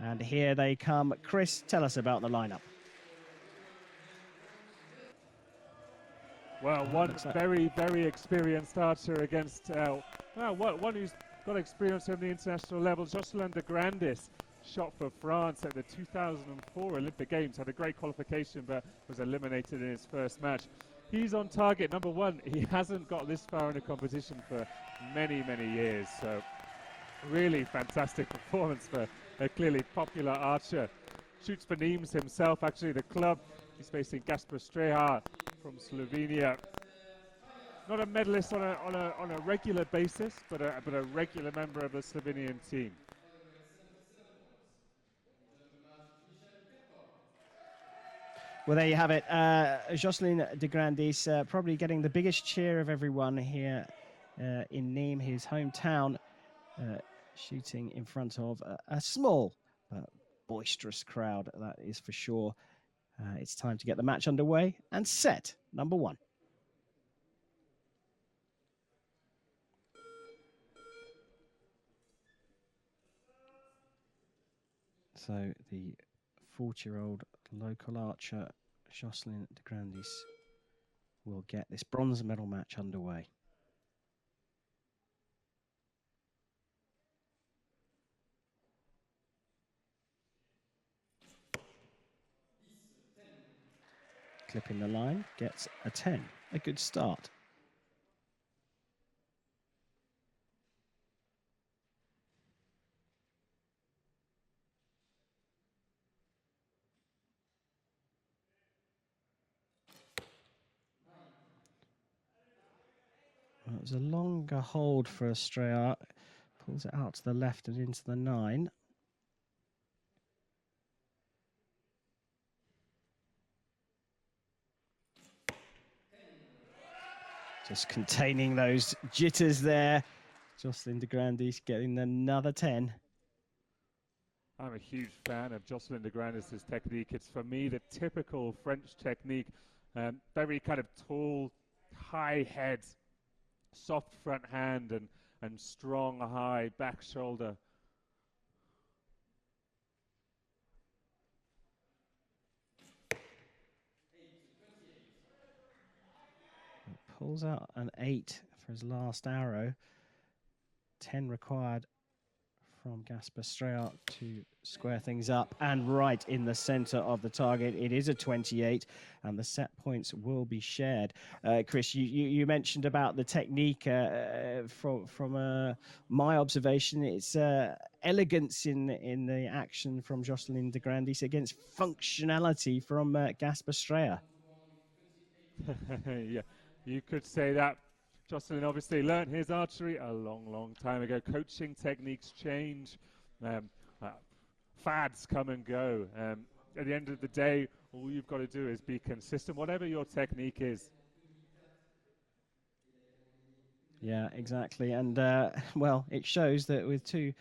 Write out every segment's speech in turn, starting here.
And here they come. Chris, tell us about the lineup. Well, one very, very experienced archer against one who's got experience on the international level. Jocelyn de Grandis shot for France at the 2004 Olympic Games, had a great qualification but was eliminated in his first match. He's on target, number one. He hasn't got this far in a competition for many, many years. So really fantastic performance for a clearly popular archer. Shoots for Nimes himself, actually, the club. He's facing Gasper Strajhar from Slovenia. Not a medalist on a regular basis, but a regular member of the Slovenian team. Well, there you have it. Jocelyn de Grandis probably getting the biggest cheer of everyone here in Nîmes, his hometown, shooting in front of a small but boisterous crowd, that is for sure. It's time to get the match underway and set number one. So the 40-year-old local archer Jocelyn de Grandis will get this bronze medal match underway. Clipping the line, gets a 10, a good start. Well, it was a longer hold for Strajhar. Pulls it out to the left and into the 9. Just containing those jitters there. Jocelyn de Grandis getting another 10. I'm a huge fan of Jocelyn de Grandis' technique. It's, for me, the typical French technique. Very kind of tall, high head, soft front hand, and strong, high back shoulder. Pulls out an 8 for his last arrow. 10 required from Gasper Strajhar to square things up, and right in the center of the target. It is a 28, and the set points will be shared. Chris, you mentioned about the technique. From my observation, it's elegance in the action from Jocelyn de Grandis against functionality from Gasper Strajhar. Yeah, you could say that. Jocelyn obviously learned his archery a long, long time ago. Coaching techniques change. Fads come and go. At the end of the day, all you've got to do is be consistent, whatever your technique is. Yeah, exactly. And, well, it shows that with two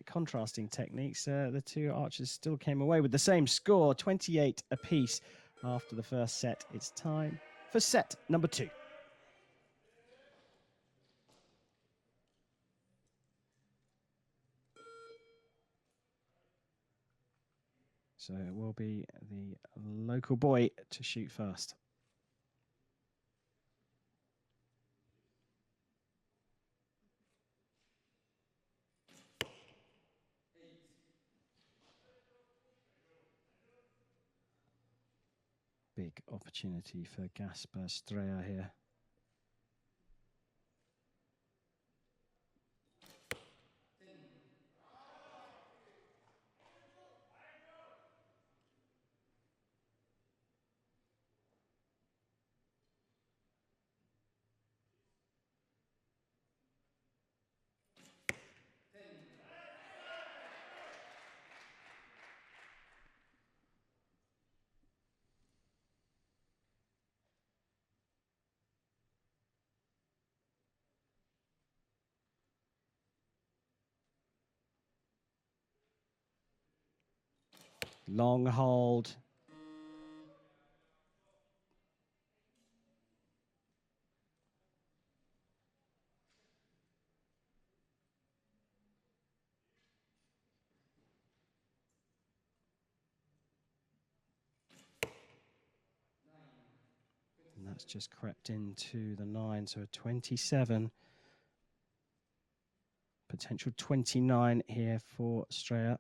contrasting techniques, the two archers still came away with the same score, 28 apiece after the first set. It's time for set number 2. So it will be the local boy to shoot first. Big opportunity for Gasper Strajhar here. Long hold. That's just crept into the 9, so a 27. Potential 29 here for Strajhar.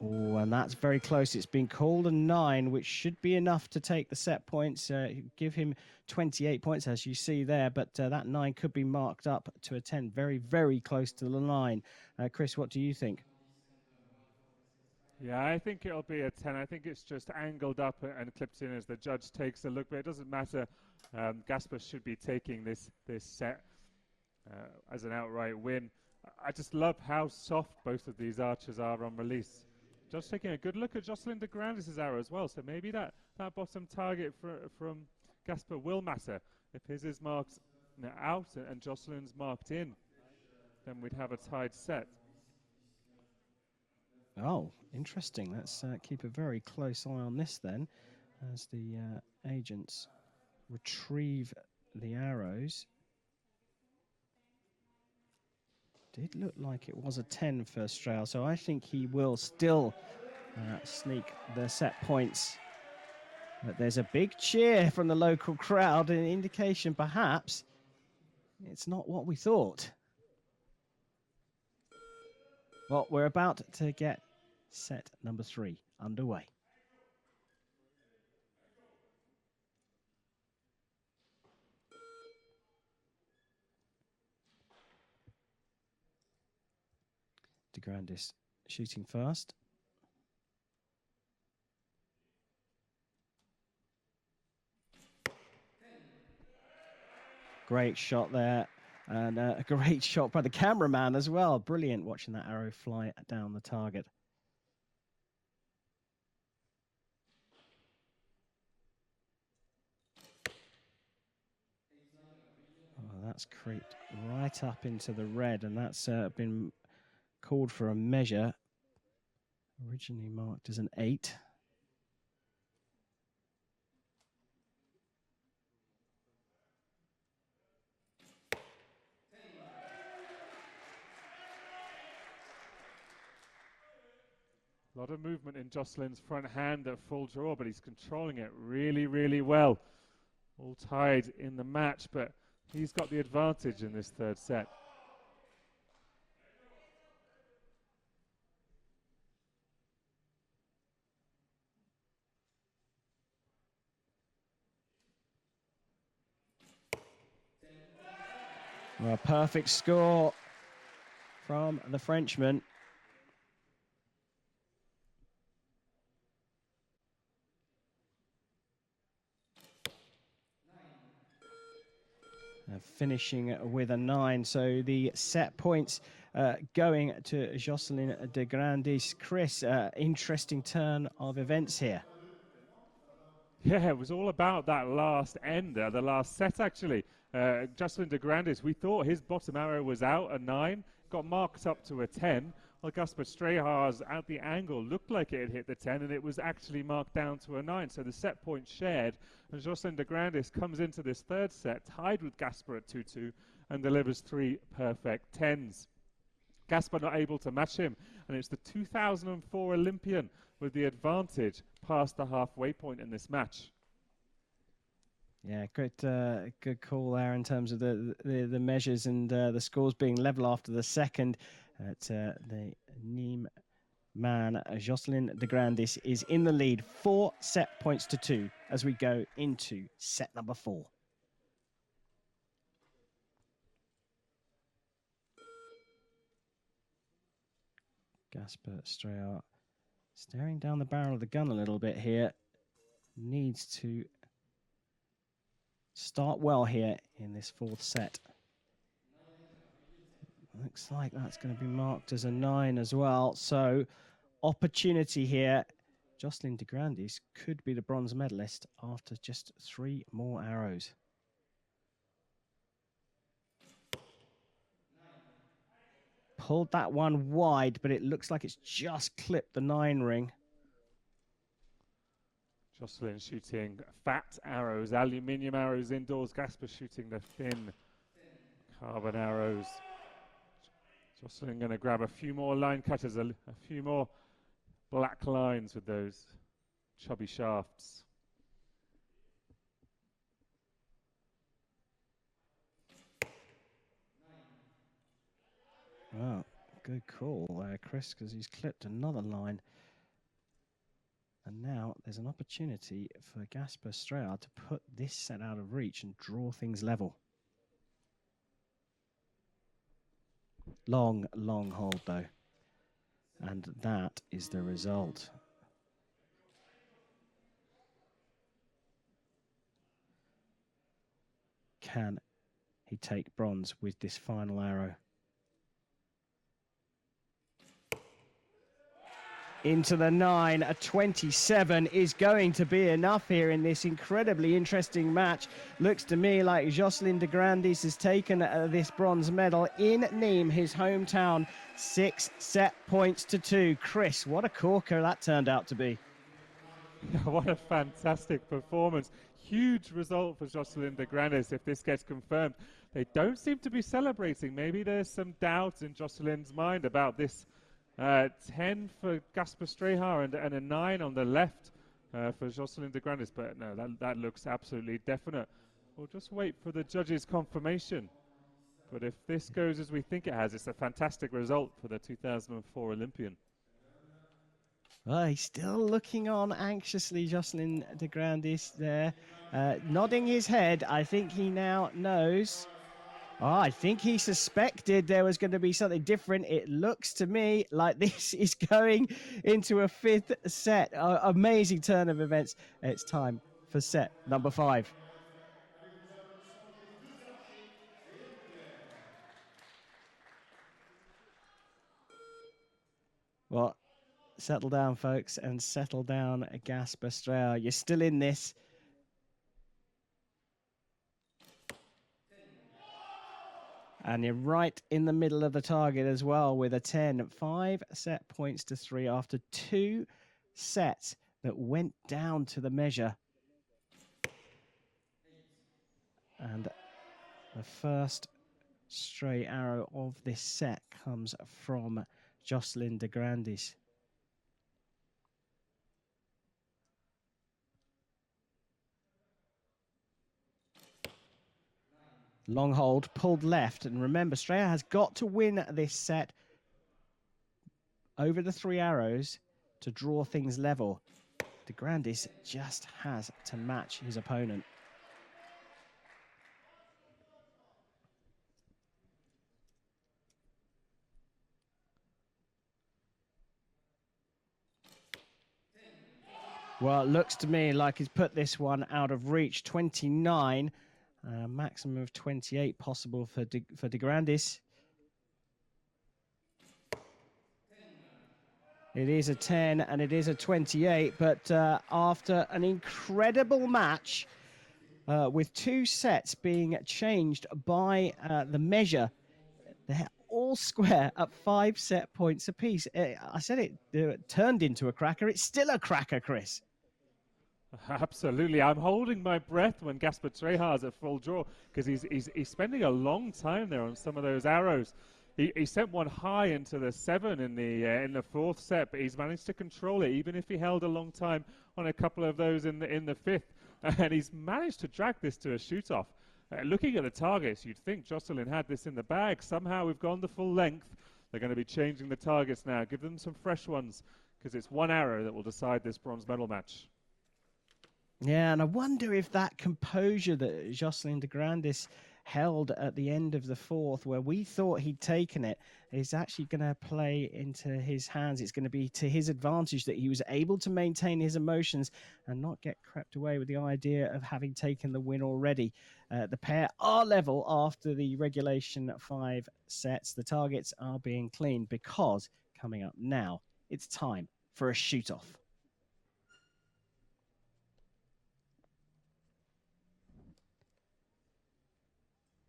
Oh, and that's very close. It's been called a 9, which should be enough to take the set points. Give him 28 points, as you see there. But that 9 could be marked up to a 10. Very, very close to the line. Chris, what do you think? Yeah, I think it'll be a 10. I think it's just angled up and clipped in as the judge takes a look. But it doesn't matter. Gasper should be taking this set as an outright win. I just love how soft both of these archers are on release. Just taking a good look at Jocelyn de Grandis' arrow as well. So maybe that bottom target from Gasper will matter. If his is marked out and Jocelyn's marked in, then we'd have a tied set. Oh, interesting. Let's keep a very close eye on this then, as the agents retrieve the arrows. Did look like it was a 10 for Strajhar, so I think he will still sneak the set points. But there's a big cheer from the local crowd, an indication perhaps it's not what we thought. Well, we're about to get set number 3 underway. De Grandis shooting first. Great shot there, and a great shot by the cameraman as well. Brilliant watching that arrow fly down the target. Oh, that's creeped right up into the red, and that's been called for a measure. Originally marked as an 8. A lot of movement in Jocelyn's front hand at full draw, but he's controlling it really, really well. All tied in the match, but he's got the advantage in this third set. Well, a perfect score from the Frenchman. Finishing with a 9, so the set points going to Jocelyn de Grandis. Chris, interesting turn of events here. Yeah, it was all about that last end, the last set actually. Jocelyn de Grandis, we thought his bottom arrow was out, a 9, got marked up to a 10. Well, Gasper Strajhar's at the angle looked like it had hit the 10, and it was actually marked down to a 9. So the set point shared, and Jocelyn de Grandis comes into this third set tied with Gasper at 2-2 and delivers 3 perfect 10s. Gasper not able to match him, and it's the 2004 Olympian with the advantage past the halfway point in this match. Yeah, good call there in terms of the measures and the scores being level after the second. The Nimes man, Jocelyn de Grandis, is in the lead, 4 set points to 2 as we go into set number 4. Gasper Strajhar staring down the barrel of the gun a little bit here. Needs to start well here in this 4th set. Looks like that's going to be marked as a 9 as well. So opportunity here. Jocelyn de Grandis could be the bronze medalist after just 3 more arrows. Pulled that one wide, but it looks like it's just clipped the 9 ring. Jocelyn shooting fat arrows, aluminium arrows indoors. Gasper shooting the thin carbon arrows. Jocelyn going to grab a few more line cutters, a few more black lines with those chubby shafts. Well, good call there, Chris, because he's clipped another line. And now there's an opportunity for Gasper Strajhar to put this set out of reach and draw things level. Long, long hold, though. And that is the result. Can he take bronze with this final arrow? Into the 9, a 27 is going to be enough here in this incredibly interesting match. Looks to me like Jocelyn de Grandis has taken this bronze medal in Nimes, his hometown, 6 set points to 2. Chris, what a corker that turned out to be. What a fantastic performance. Huge result for Jocelyn de Grandis if this gets confirmed. They don't seem to be celebrating. Maybe there's some doubt in Jocelyn's mind about this 10 for Gasper Strajhar and a 9 on the left for Jocelyn de Grandis. But no, that looks absolutely definite. We'll just wait for the judges' confirmation. But if this goes as we think it has, it's a fantastic result for the 2004 Olympian. Well, he's still looking on anxiously, Jocelyn de Grandis there, nodding his head. I think he now knows. Oh, I think he suspected there was going to be something different. It looks to me like this is going into a 5th set. Amazing turn of events. It's time for set number 5. Well, settle down, folks, and settle down, Gasper Strajhar. You're still in this. And you're right in the middle of the target as well with a 10. 5 set points to 3 after 2 sets that went down to the measure. And the first stray arrow of this set comes from Jocelyn de Grandis. Long hold, pulled left. And remember, Strajhar has got to win this set over the 3 arrows to draw things level. De Grandis just has to match his opponent. Well, it looks to me like he's put this one out of reach. 29, maximum of 28 possible for de Grandis. It is a 10 and it is a 28, but after an incredible match with 2 sets being changed by the measure, they're all square at 5 set points apiece. I said it turned into a cracker. It's still a cracker, Chris. Absolutely. I'm holding my breath when Gasper Strajhar's at full draw because he's spending a long time there on some of those arrows. He sent one high into the 7 in the 4th set, but he's managed to control it, even if he held a long time on a couple of those in the 5th. And he's managed to drag this to a shoot-off. Looking at the targets, you'd think Jocelyn had this in the bag. Somehow we've gone the full length. They're going to be changing the targets now. Give them some fresh ones because it's 1 arrow that will decide this bronze medal match. Yeah, and I wonder if that composure that Jocelyn de Grandis held at the end of the 4th, where we thought he'd taken it, is actually going to play into his hands. It's going to be to his advantage that he was able to maintain his emotions and not get crept away with the idea of having taken the win already. The pair are level after the regulation 5 sets. The targets are being cleaned because coming up now, it's time for a shoot-off.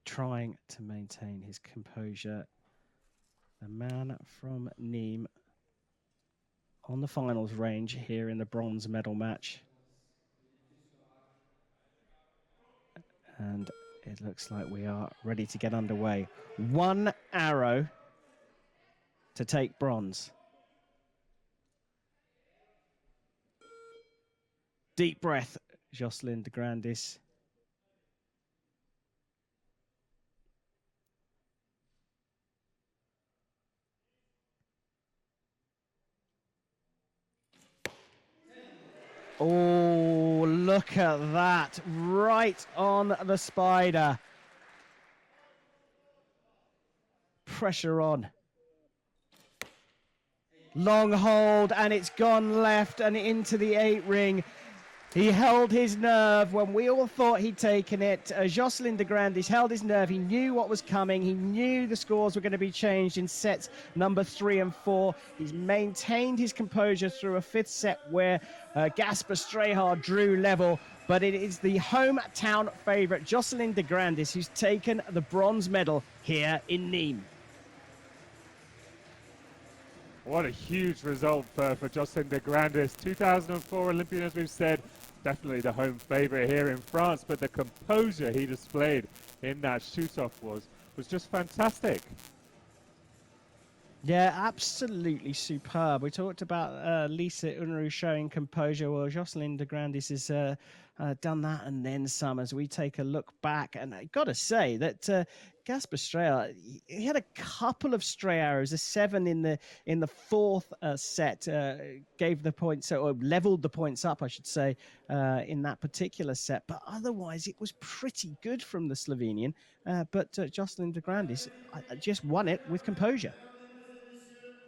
Trying to maintain his composure. The man from Nimes on the finals range here in the bronze medal match. And it looks like we are ready to get underway. 1 arrow to take bronze. Deep breath, Jocelyn de Grandis. Oh, look at that. Right on the spider. Pressure on. Long hold, and it's gone left and into the 8 ring. He held his nerve when we all thought he'd taken it. Jocelyn de Grandis held his nerve. He knew what was coming. He knew the scores were going to be changed in sets number 3 and 4. He's maintained his composure through a 5th set where Gasper Strajhar drew level. But it is the hometown favourite, Jocelyn de Grandis, who's taken the bronze medal here in Nimes. What a huge result for Jocelyn de Grandis. 2004 Olympian, as we've said, definitely the home favourite here in France, but the composure he displayed in that shoot-off was just fantastic. Yeah, absolutely superb. We talked about Lisa Unruh showing composure. Well, Jocelyn de Grandis has done that and then some as we take a look back. And I got to say that Gasper Strajhar, he had a couple of stray arrows, a 7 in the 4th set, gave the points, or leveled the points up, I should say, in that particular set. But otherwise, it was pretty good from the Slovenian. But Jocelyn de Grandis just won it with composure.